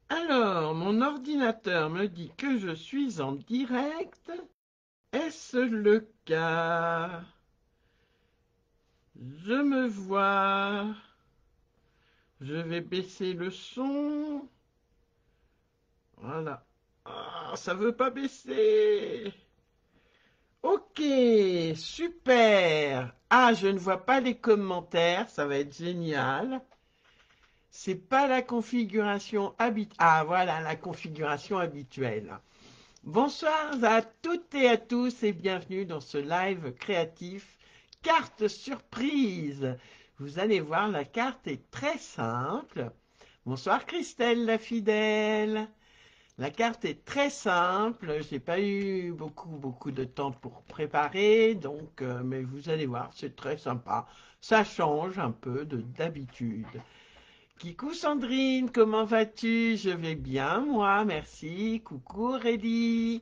Alors, mon ordinateur me dit que je suis en direct. Est-ce le cas? Je me vois. Je vais baisser le son. Voilà. Ah, ça veut pas baisser. Ok, super. Ah, je ne vois pas les commentaires. Ça va être génial. C'est pas la configuration habituelle. Ah, voilà la configuration habituelle. Bonsoir à toutes et à tous et bienvenue dans ce live créatif carte surprise. Vous allez voir, la carte est très simple. Bonsoir Christelle la fidèle. La carte est très simple. J'ai pas eu beaucoup de temps pour préparer, donc mais vous allez voir, c'est très sympa. Ça change un peu de d'habitude. Coucou Sandrine, comment vas-tu? Je vais bien, moi, merci. Coucou Aurélie.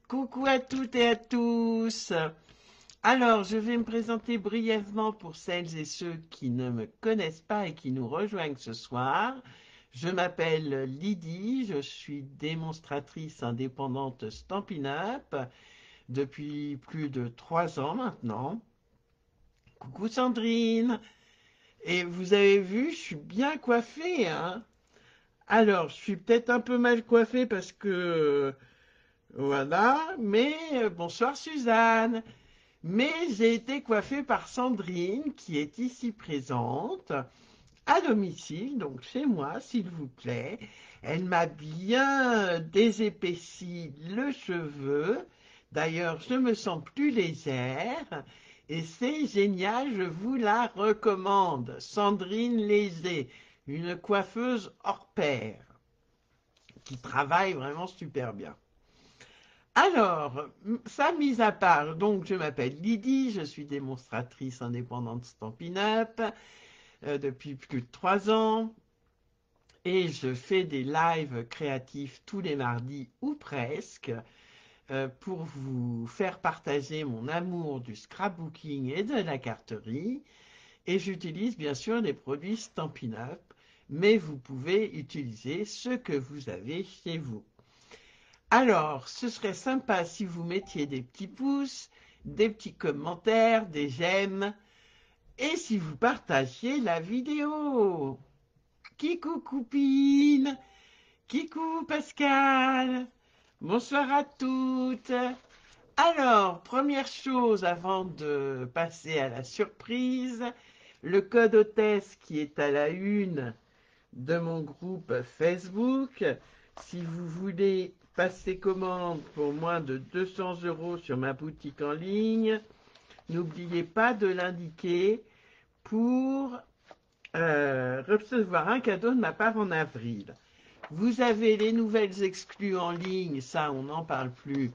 Coucou à toutes et à tous. Alors, je vais me présenter brièvement pour celles et ceux qui ne me connaissent pas et qui nous rejoignent ce soir. Je m'appelle Lydie, je suis démonstratrice indépendante Stampin' Up depuis plus de 3 ans maintenant. Coucou Sandrine. Et vous avez vu, je suis bien coiffée, hein? Alors, je suis peut-être un peu mal coiffée parce que voilà, mais bonsoir Suzanne. Mais j'ai été coiffée par Sandrine, qui est ici présente, à domicile, donc chez moi, s'il vous plaît. Elle m'a bien désépaissi le cheveu. D'ailleurs, je me sens plus légère. Et c'est génial, je vous la recommande. Sandrine Léger, une coiffeuse hors pair, qui travaille vraiment super bien. Alors, ça mis à part, donc je m'appelle Lydie, je suis démonstratrice indépendante Stampin' Up depuis plus de 3 ans et je fais des lives créatifs tous les mardis ou presque pour vous faire partager mon amour du scrapbooking et de la carterie. Et j'utilise bien sûr des produits Stampin' Up, mais vous pouvez utiliser ce que vous avez chez vous. Alors, ce serait sympa si vous mettiez des petits pouces, des petits commentaires, des j'aime, et si vous partagiez la vidéo. Kikou Coupine, Kikou Pascal, bonsoir à toutes. Alors, première chose avant de passer à la surprise, le code hôtesse qui est à la une de mon groupe Facebook. Si vous voulez passer commande pour moins de 200 € sur ma boutique en ligne, n'oubliez pas de l'indiquer pour recevoir un cadeau de ma part en avril. Vous avez les nouvelles exclues en ligne, ça on n'en parle plus.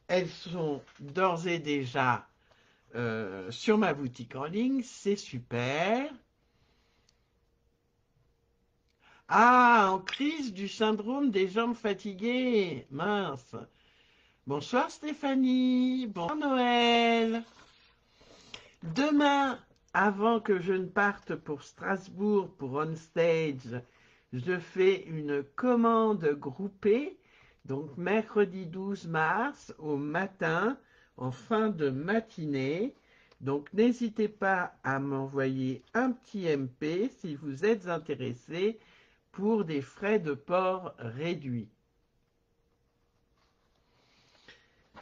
Elles sont d'ores et déjà sur ma boutique en ligne, c'est super. Ah, en crise du syndrome des jambes fatiguées. Mince. Bonsoir Stéphanie. Bonsoir Noël. Demain, avant que je ne parte pour Strasbourg pour On Stage, je fais une commande groupée. Donc mercredi 12 mars au matin, en fin de matinée. Donc n'hésitez pas à m'envoyer un petit MP si vous êtes intéressé pour des frais de port réduits.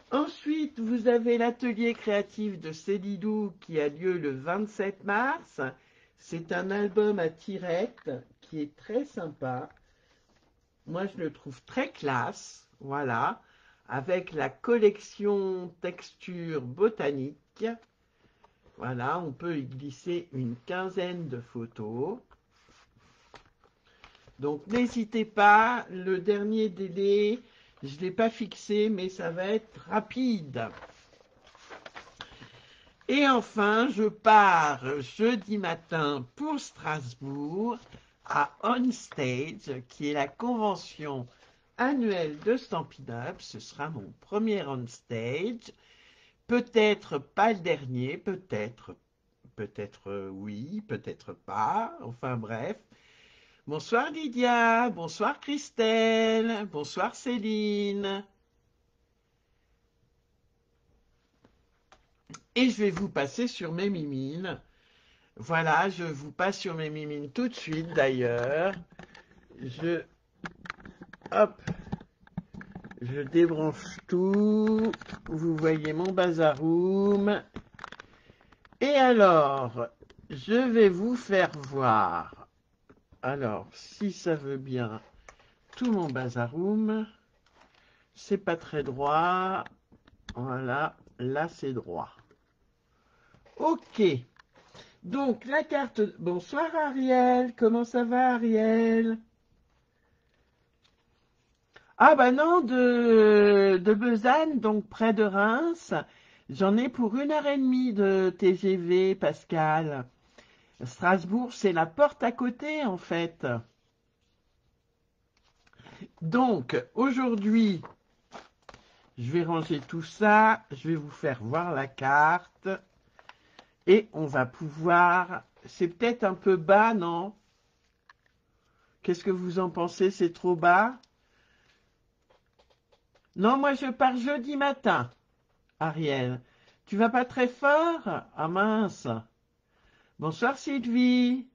Ensuite, vous avez l'atelier créatif de Célidou qui a lieu le 27 mars. C'est un album à tirettes qui est très sympa. Moi, je le trouve très classe. Voilà. Avec la collection texture botanique. Voilà, on peut y glisser une quinzaine de photos. Donc n'hésitez pas, le dernier délai, je ne l'ai pas fixé, mais ça va être rapide. Et enfin, je pars jeudi matin pour Strasbourg à On Stage, qui est la convention annuelle de Stampin' Up. Ce sera mon premier On Stage. Peut-être pas le dernier, peut-être oui, peut-être pas. Enfin bref. Bonsoir Lydia, bonsoir Christelle, bonsoir Céline. Et je vais vous passer sur mes mimines. Voilà, je vous passe sur mes mimines tout de suite d'ailleurs. Hop, je débranche tout. Vous voyez mon bazaroom. Et alors, je vais vous faire voir. Alors, si ça veut bien, tout mon bazaroom. C'est pas très droit. Voilà, là c'est droit. Ok. Donc, la carte... Bonsoir Ariel, comment ça va Ariel? Ah bah non, de Besançon, donc près de Reims. J'en ai pour 1 heure et demie de TGV, Pascal. Strasbourg, c'est la porte à côté en fait. Donc, aujourd'hui, je vais ranger tout ça. Je vais vous faire voir la carte. Et on va pouvoir... C'est peut-être un peu bas, non? Qu'est-ce que vous en pensez? C'est trop bas? Non, moi je pars jeudi matin, Ariel. Tu vas pas très fort? Ah mince. Bonsoir Sylvie.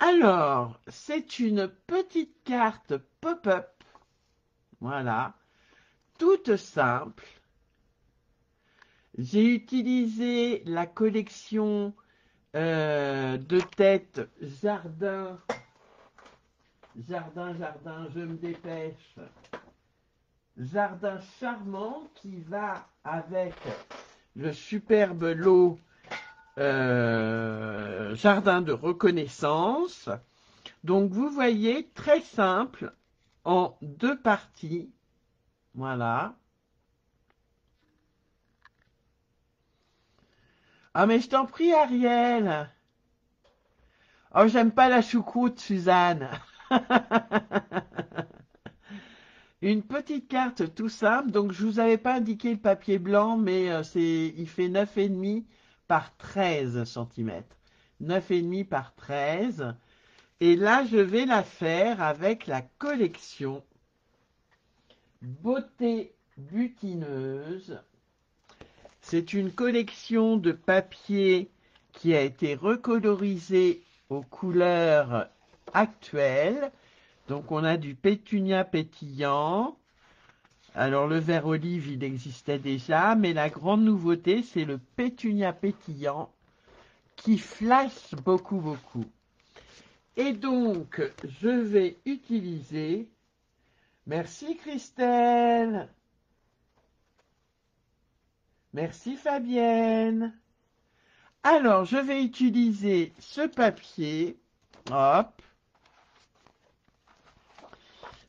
Alors, c'est une petite carte pop-up. Voilà. Toute simple. J'ai utilisé la collection de têtes Jardin. Jardin, je me dépêche. Jardin charmant qui va avec le superbe lot jardin de reconnaissance. Donc vous voyez, très simple, en 2 parties. Voilà. Ah mais je t'en prie Ariel. Oh j'aime pas la choucroute Suzanne. Une petite carte tout simple. Donc je vous avais pas indiqué le papier blanc, mais il fait 9,5 par 13 cm. 9,5 par 13. Et là, je vais la faire avec la collection Beauté butineuse. C'est une collection de papier qui a été recolorisée aux couleurs actuelles. Donc on a du pétunia pétillant. Alors le vert olive, il existait déjà, mais la grande nouveauté, c'est le pétunia pétillant qui flash beaucoup, beaucoup. Et donc, je vais utiliser... Merci Christelle. Merci Fabienne. Alors, je vais utiliser ce papier. Hop.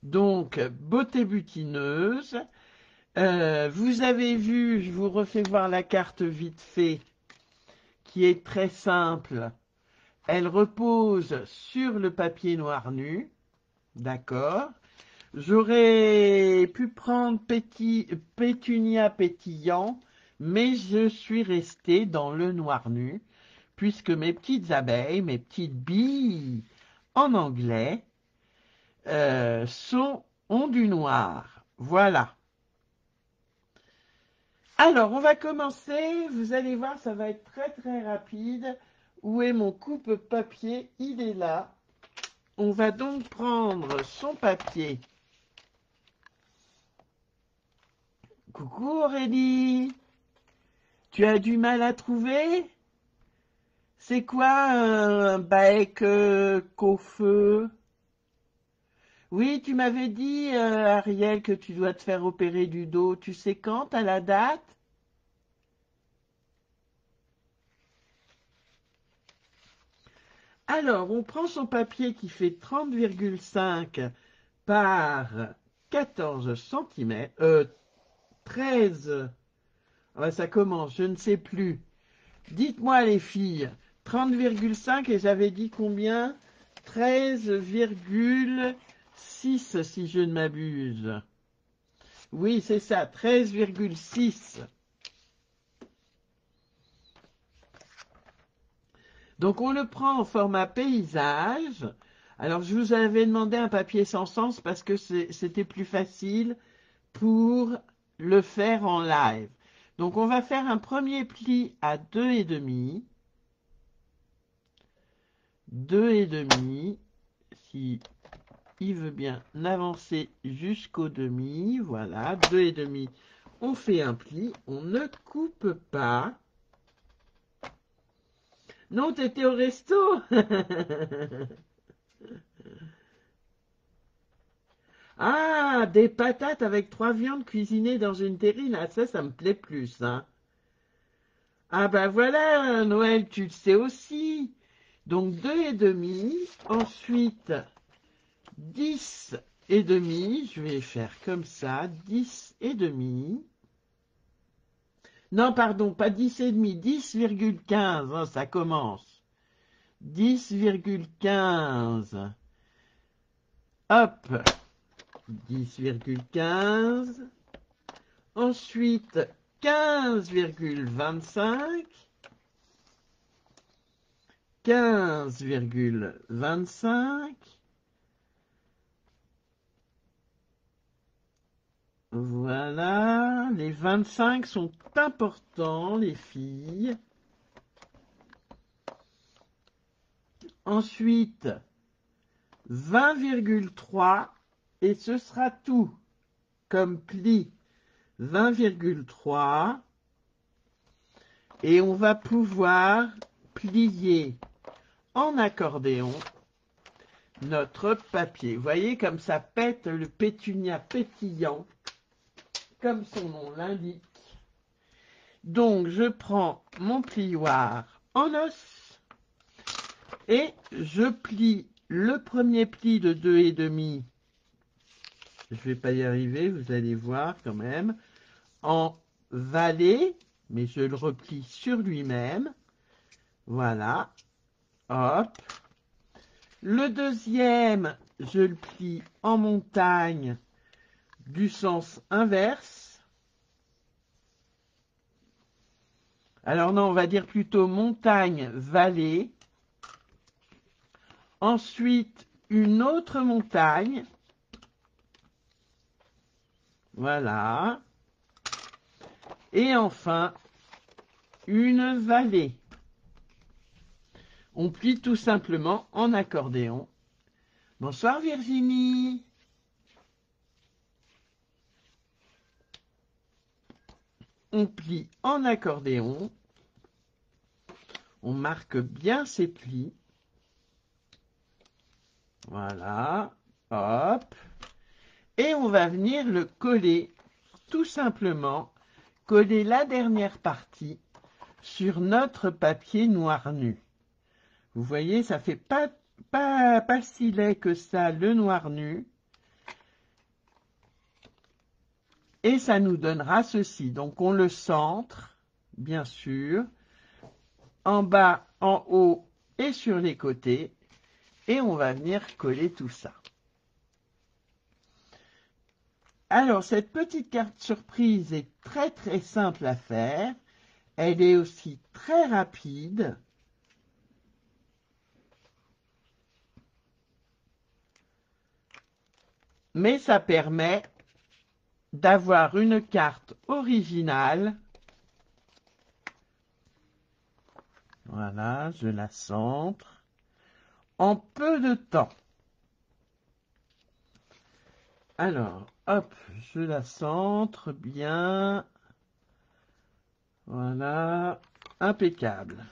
Donc, beauté butineuse. Vous avez vu, je vous refais voir la carte vite fait, qui est très simple. Elle repose sur le papier noir nu. D'accord. J'aurais pu prendre pétunia pétillant, mais je suis resté dans le noir nu, puisque mes petites abeilles, mes petites billes en anglais, ont du noir. Voilà. Alors, on va commencer. Vous allez voir, ça va être très très rapide. Où est mon coupe-papier? Il est là. On va donc prendre son papier. Coucou Aurélie. Tu as du mal à trouver? C'est quoi un bec qu'au feu? Oui, tu m'avais dit, Ariel, que tu dois te faire opérer du dos. Tu sais quand, à la date? Alors, on prend son papier qui fait 30,5 par 14 cm. 13. Ah bah, ça commence, je ne sais plus. Dites-moi les filles, 30,5 et j'avais dit combien? 13,6 si je ne m'abuse. Oui, c'est ça, 13,6. Donc on le prend en format paysage. Alors je vous avais demandé un papier sans sens parce que c'était plus facile pour le faire en live. Donc on va faire un premier pli à 2,5. 2,5. Si il veut bien avancer jusqu'au demi, voilà, 2,5. On fait un pli, on ne coupe pas. Non, t'étais au resto. Ah, des patates avec 3 viandes cuisinées dans une terrine. Ah, ça me plaît plus, hein. Ah ben voilà, Noël, tu le sais aussi. Donc 2,5. Ensuite, 10,5. Je vais faire comme ça, 10,5. Non, pardon, pas 10,5, 10,15, hein, ça commence. 10,15. Hop, 10,15. Ensuite, 15,25. 15,25. Voilà, les 25 sont importants, les filles. Ensuite, 20,3 et ce sera tout comme pli. 20,3 et on va pouvoir plier en accordéon notre papier. Vous voyez comme ça pète le pétunia pétillant, comme son nom l'indique. Donc je prends mon plioir en os et je plie le premier pli de 2,5. Je ne vais pas y arriver, vous allez voir quand même. En valet, mais je le replie sur lui-même. Voilà. Hop. Le deuxième, je le plie en montagne du sens inverse. Alors non, on va dire plutôt montagne-vallée. Ensuite, une autre montagne. Voilà. Et enfin, une vallée. On plie tout simplement en accordéon. Bonsoir Virginie. On plie en accordéon. On marque bien ses plis. Voilà. Hop. Et on va venir le coller, tout simplement, coller la dernière partie sur notre papier noir nu. Vous voyez, ça fait pas si laid que ça, le noir nu. Et ça nous donnera ceci. Donc on le centre, bien sûr, en bas, en haut et sur les côtés. Et on va venir coller tout ça. Alors, cette petite carte surprise est très très simple à faire. Elle est aussi très rapide. Mais ça permet d'avoir une carte originale. Voilà, je la centre en peu de temps. Alors, hop, je la centre bien. Voilà, impeccable.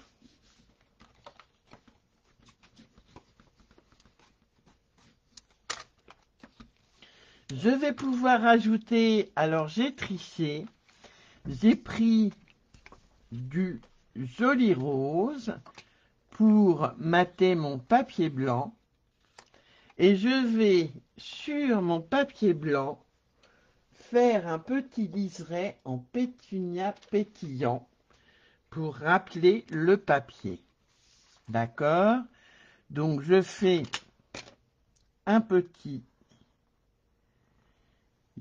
Je vais pouvoir ajouter, alors j'ai triché, j'ai pris du joli rose pour mater mon papier blanc et je vais sur mon papier blanc faire un petit liseré en pétunia pétillant pour rappeler le papier. D'accord? Donc je fais un petit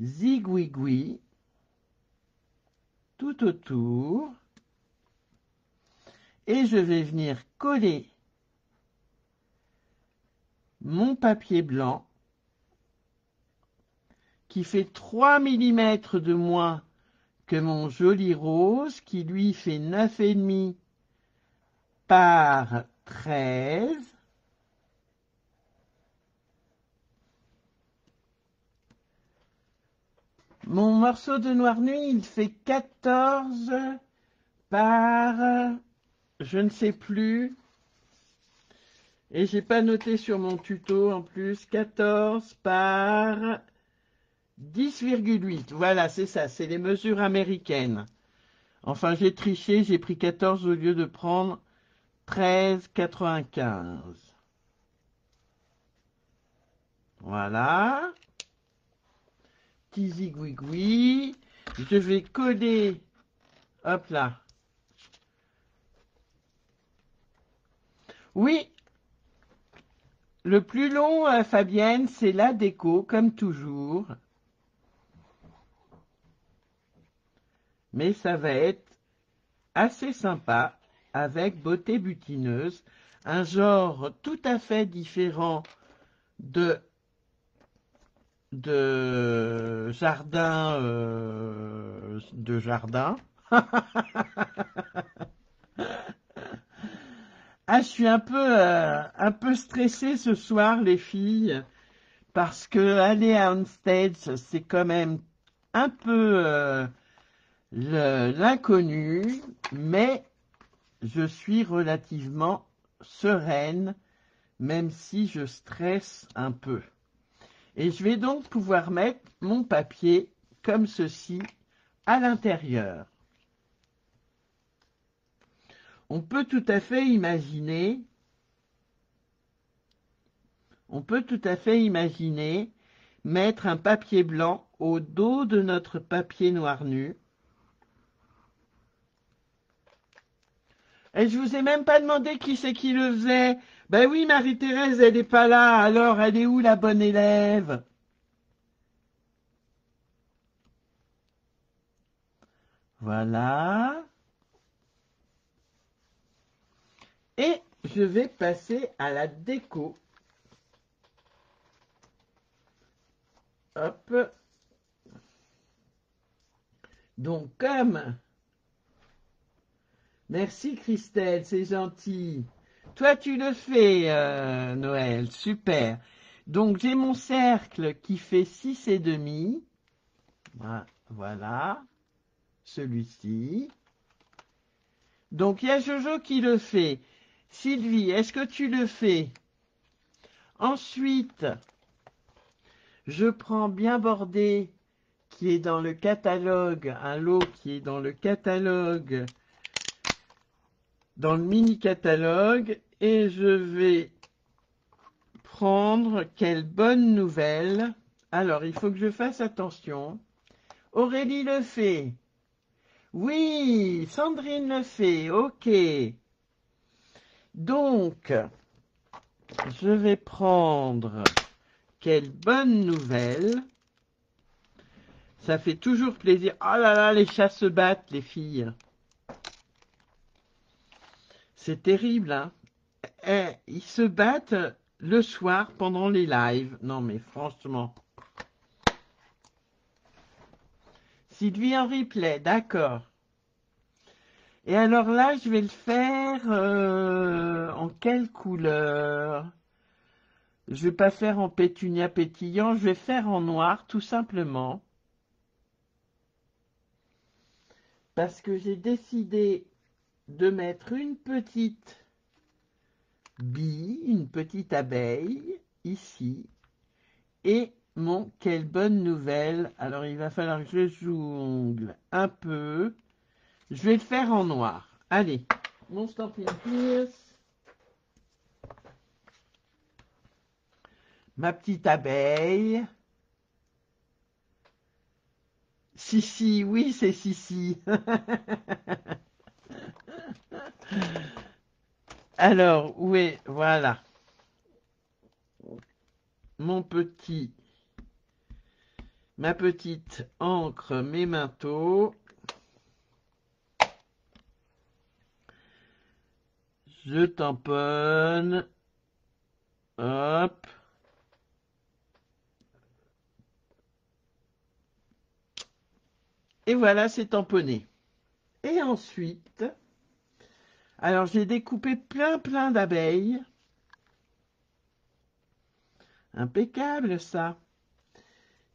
zigouigoui tout autour et je vais venir coller mon papier blanc qui fait 3 mm de moins que mon joli rose qui lui fait 9,5 par 13. Mon morceau de noir nuit, il fait 14 par je ne sais plus. Et j'ai pas noté sur mon tuto en plus. 14 par 10,8. Voilà, c'est ça, c'est les mesures américaines. Enfin, j'ai triché, j'ai pris 14 au lieu de prendre 13,95. Voilà. Petit zigouigoui. Je vais coller. Hop là. Oui, le plus long, Fabienne, c'est la déco, comme toujours. Mais ça va être assez sympa, avec beauté butineuse, un genre tout à fait différent de jardin de jardin. Ah, je suis un peu stressée ce soir, les filles, parce que aller à on stage, c'est quand même un peu l'inconnu, mais je suis relativement sereine, même si je stresse un peu. Et je vais donc pouvoir mettre mon papier comme ceci à l'intérieur. On peut tout à fait imaginer, mettre un papier blanc au dos de notre papier noir nu. Et je vous ai même pas demandé qui c'est qui le faisait. Ben oui, Marie-Thérèse, elle n'est pas là. Alors, elle est où la bonne élève? Voilà. Et je vais passer à la déco. Hop. Donc, comme... Merci Christelle, c'est gentil. Toi, tu le fais, Noël. Super. Donc, j'ai mon cercle qui fait 6,5. Voilà. Celui-ci. Donc, il y a Jojo qui le fait. Sylvie, est-ce que tu le fais? Ensuite, je prends bien bordé qui est dans le catalogue, un lot qui est dans le catalogue, dans le mini-catalogue, et je vais prendre quelle bonne nouvelle. Alors, il faut que je fasse attention. Aurélie le fait. Oui, Sandrine le fait. Ok. Donc, je vais prendre quelle bonne nouvelle. Ça fait toujours plaisir. Oh là là, les chats se battent, les filles. C'est terrible, hein. Ils se battent le soir pendant les lives. Non, mais franchement. Sylvie en replay, d'accord. Et alors là, je vais le faire en quelle couleur? Je vais pas faire en pétunia pétillant, je vais faire en noir, tout simplement. Parce que j'ai décidé de mettre une petite bille, une petite abeille, ici. Et mon quelle bonne nouvelle. Alors il va falloir que je jongle un peu. Je vais le faire en noir. Allez, mon Stampin' Pierce. Ma petite abeille. Sissi, oui, c'est Sissi. Alors, oui, voilà. Mon petit, ma petite encre Memento. Je tamponne. Hop. Et voilà, c'est tamponné. Et ensuite, alors j'ai découpé plein d'abeilles. Impeccable ça.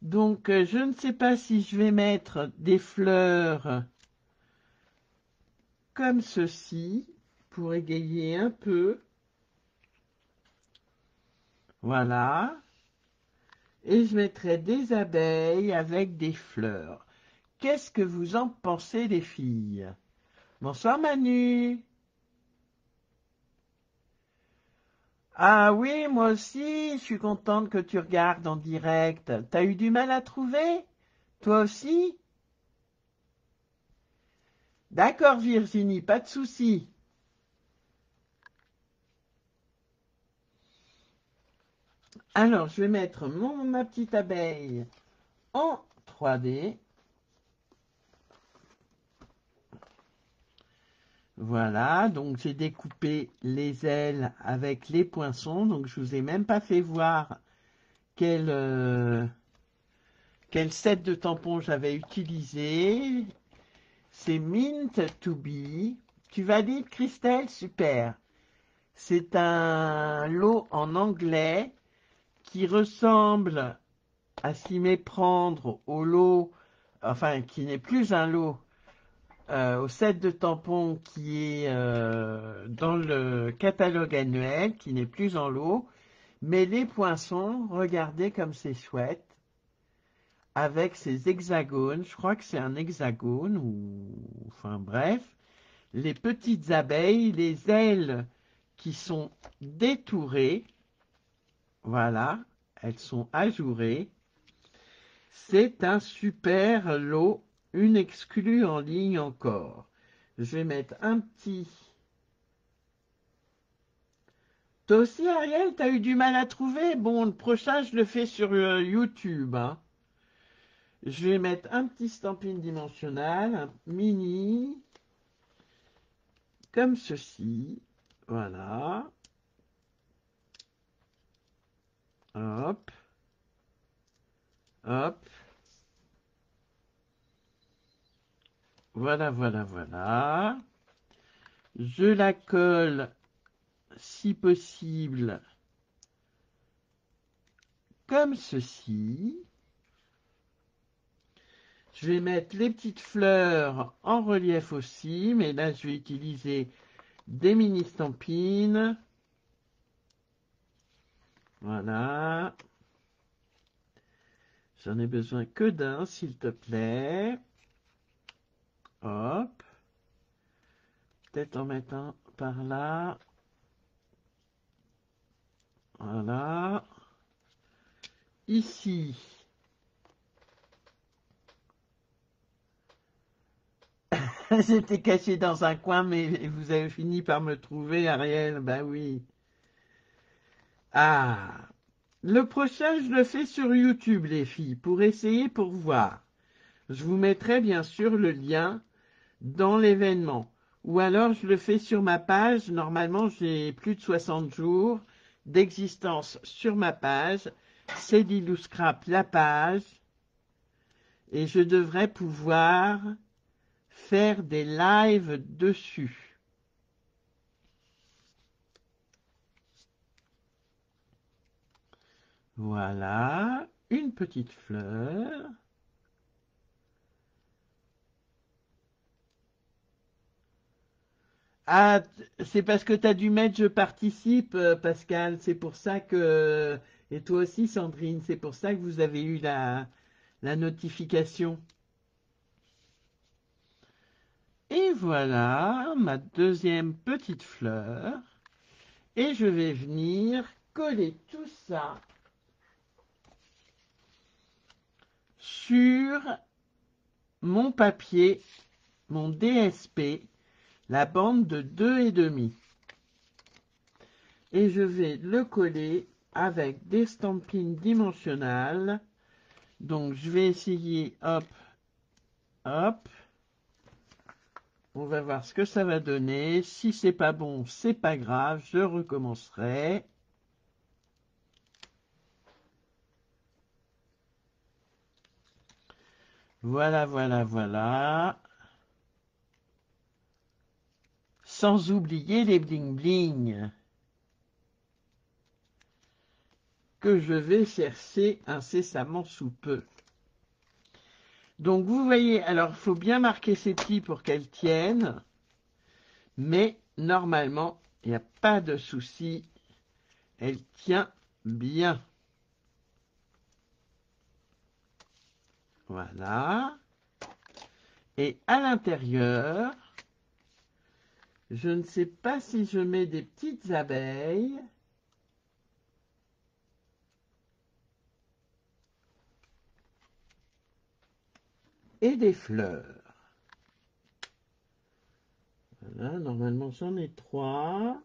Donc je ne sais pas si je vais mettre des fleurs comme ceci pour égayer un peu. Voilà. Et je mettrai des abeilles avec des fleurs. Qu'est-ce que vous en pensez, les filles? Bonsoir Manu. Ah oui, moi aussi, je suis contente que tu regardes en direct. T'as eu du mal à trouver? Toi aussi? D'accord Virginie, pas de souci. Alors, je vais mettre ma petite abeille en 3D. Voilà, donc j'ai découpé les ailes avec les poinçons. Donc je vous ai même pas fait voir quel set de tampons j'avais utilisé. C'est Mint to Be. Tu valides, Christelle? Super. C'est un lot en anglais qui ressemble à s'y méprendre au lot, enfin qui n'est plus un lot, au set de tampons qui est dans le catalogue annuel, qui n'est plus en lot. Mais les poinçons, regardez comme c'est chouette, avec ces hexagones, je crois que c'est un hexagone, ou enfin bref, les petites abeilles, les ailes qui sont détourées, voilà, elles sont ajourées. C'est un super lot, une exclue en ligne encore. Je vais mettre un petit... Toi aussi, Ariel, t'as eu du mal à trouver? Bon, le prochain, je le fais sur YouTube, hein. Je vais mettre un petit stamping dimensionnel, un mini, comme ceci. Voilà. Hop. Hop. Voilà. Je la colle, si possible, comme ceci. Je vais mettre les petites fleurs en relief aussi, mais là, je vais utiliser des mini stampines. Voilà. J'en ai besoin que d'un, s'il te plaît. Hop. Peut-être en mettant par là. Voilà. Ici. J'étais caché dans un coin, mais vous avez fini par me trouver, Ariel. Ben oui. Ah. Le prochain, je le fais sur YouTube, les filles, pour essayer, pour voir. Je vous mettrai bien sûr le lien dans l'événement. Ou alors, je le fais sur ma page. Normalement, j'ai plus de 60 jours d'existence sur ma page. C'est d'Illuscrap, la page. Et je devrais pouvoir faire des lives dessus. Voilà, une petite fleur. Ah, c'est parce que tu as dû mettre je participe, Pascal. C'est pour ça que... Et toi aussi, Sandrine, c'est pour ça que vous avez eu la notification. Et voilà ma deuxième petite fleur. Et je vais venir coller tout ça sur mon papier, mon DSP, la bande de 2,5. Et je vais le coller avec des stampines dimensionnelles. Donc je vais essayer, hop, hop. On va voir ce que ça va donner. Si c'est pas bon, c'est pas grave, je recommencerai. Voilà, voilà, voilà. Sans oublier les bling-bling que je vais chercher incessamment sous peu. Donc vous voyez, alors il faut bien marquer ces plis pour qu'elles tiennent, mais normalement, il n'y a pas de souci, elle tient bien. Voilà. Et à l'intérieur, je ne sais pas si je mets des petites abeilles. Et des fleurs. Voilà, normalement j'en ai 3.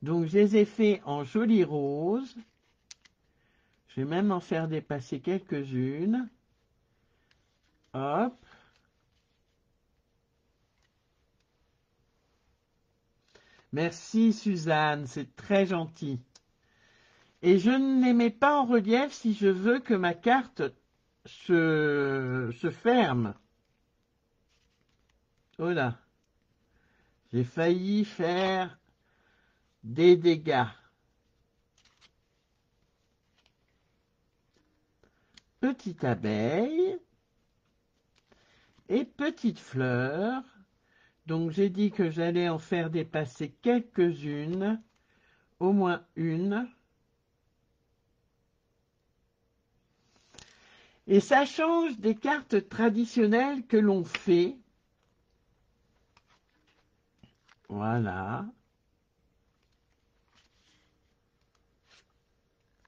Donc je les ai fait en joli rose. Je vais même en faire dépasser quelques-unes. Hop. Merci Suzanne, c'est très gentil. Et je ne les mets pas en relief si je veux que ma carte se ferme. Oh là, j'ai failli faire des dégâts. Petite abeille et petite fleur. Donc j'ai dit que j'allais en faire dépasser quelques-unes, au moins une. Et ça change des cartes traditionnelles que l'on fait. Voilà.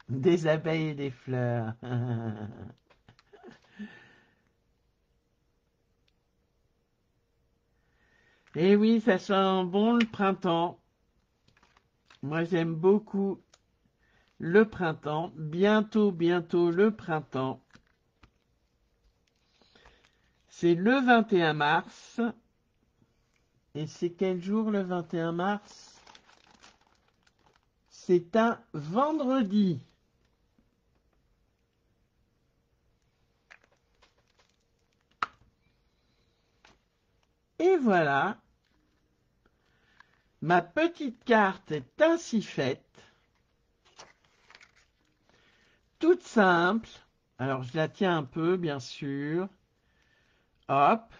Des abeilles et des fleurs. Et oui, ça sent bon le printemps. Moi, j'aime beaucoup le printemps. Bientôt, bientôt le printemps. C'est le 21 mars. Et c'est quel jour le 21 mars? C'est un vendredi. Et voilà. Ma petite carte est ainsi faite. Toute simple. Alors, je la tiens un peu, bien sûr. Hop.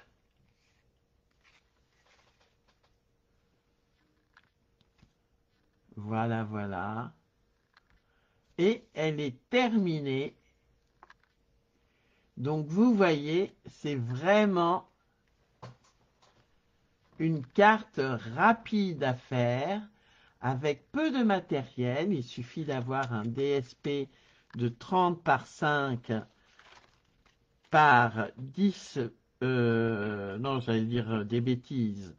Voilà, voilà. Et elle est terminée. Donc, vous voyez, c'est vraiment une carte rapide à faire, avec peu de matériel. Il suffit d'avoir un DSP de 30 par 5 par 10, non, j'allais dire des bêtises,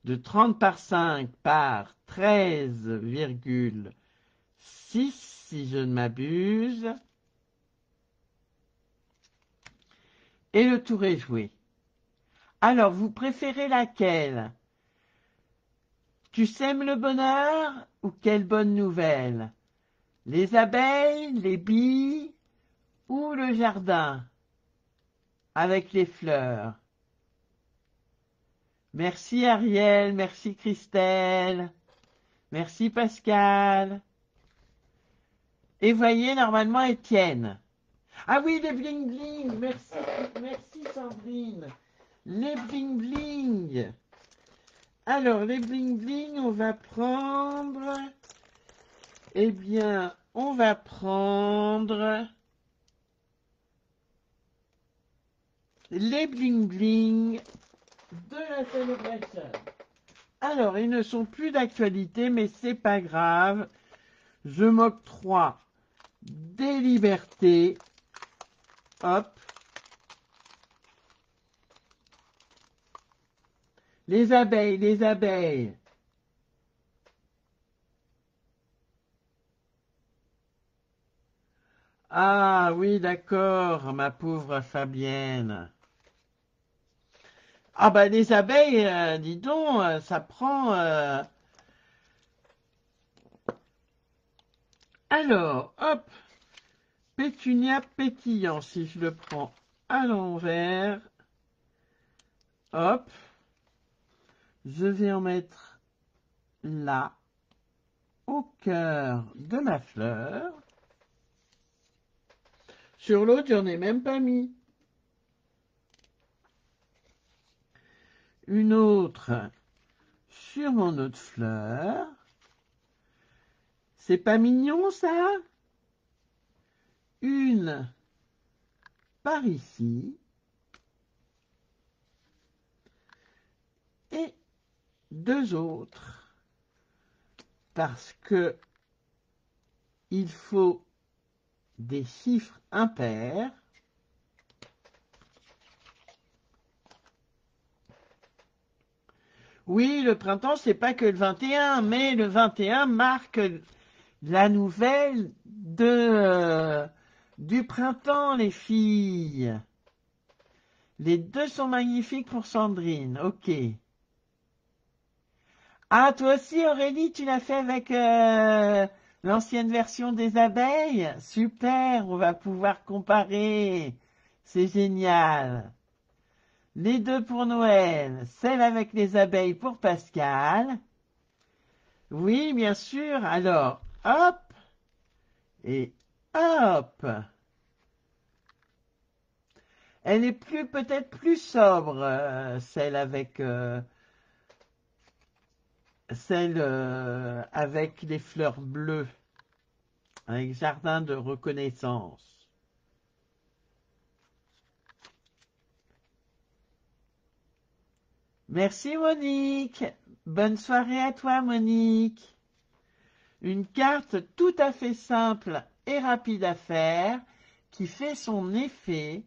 de 30 par 5 par 13,6 si je ne m'abuse. Et le tour est joué. Alors, vous préférez laquelle? Tu sèmes le bonheur ou quelle bonne nouvelle? Les abeilles, les billes ou le jardin avec les fleurs? Merci Ariel, merci Christelle, merci Pascal. Et voyez, normalement, Étienne. Ah oui, les bling bling, merci, merci Sandrine. Les bling bling. Alors, les bling bling, on va prendre, eh bien, on va prendre les bling bling de la célébration. Alors, ils ne sont plus d'actualité, mais c'est pas grave. Je m'octroie des libertés. Hop. Les abeilles, les abeilles. Ah oui, d'accord, ma pauvre Fabienne. Ah bah les abeilles, dis donc, ça prend... Alors, hop, pétunia pétillant, si je le prends à l'envers, hop, je vais en mettre là, au cœur de ma fleur. Sur l'autre, j'en ai même pas mis. Une autre sur mon autre fleur. C'est pas mignon, ça? Une par ici. Et deux autres. Parce que il faut des chiffres impairs. Oui, le printemps, c'est pas que le 21, mais le 21 marque la nouvelle du printemps, les filles. Les deux sont magnifiques pour Sandrine, ok. Ah, toi aussi, Aurélie, tu l'as fait avec l'ancienne version des abeilles? Super, on va pouvoir comparer. C'est génial. Les deux pour Noël, celle avec les abeilles pour Pascal. Oui, bien sûr. Alors, hop et hop. Elle est peut-être plus sobre, celle avec les fleurs bleues, avec jardin de reconnaissance. Merci Monique. Bonne soirée à toi Monique. Une carte tout à fait simple et rapide à faire, qui fait son effet,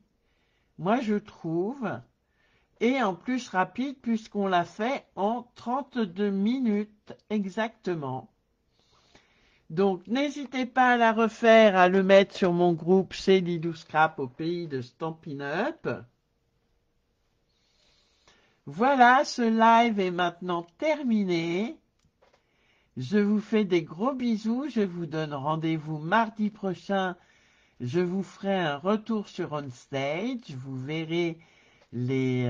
moi je trouve, et en plus rapide puisqu'on l'a fait en 32 minutes exactement. Donc n'hésitez pas à la refaire, à le mettre sur mon groupe chez Lidou Scrap au pays de Stampin' Up. Voilà, ce live est maintenant terminé. Je vous fais des gros bisous, je vous donne rendez-vous mardi prochain. Je vous ferai un retour sur On Stage, vous verrez les...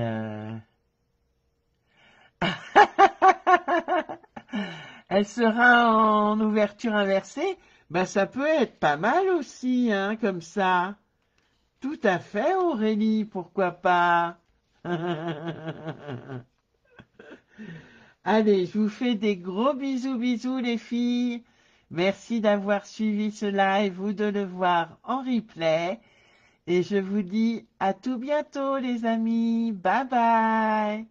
Elle sera en ouverture inversée. Ben, ça peut être pas mal aussi, hein, comme ça. Tout à fait, Aurélie, pourquoi pas? Allez, je vous fais des gros bisous, bisous, les filles. Merci d'avoir suivi ce live ou de le voir en replay. Et je vous dis à tout bientôt, les amis. Bye bye.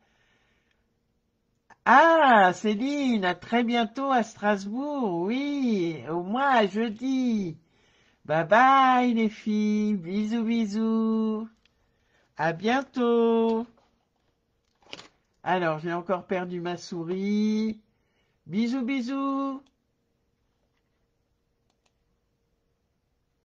Ah, Céline, à très bientôt à Strasbourg. Oui, au moins à jeudi. Bye bye, les filles. Bisous, bisous. À bientôt. Alors, j'ai encore perdu ma souris. Bisous, bisous.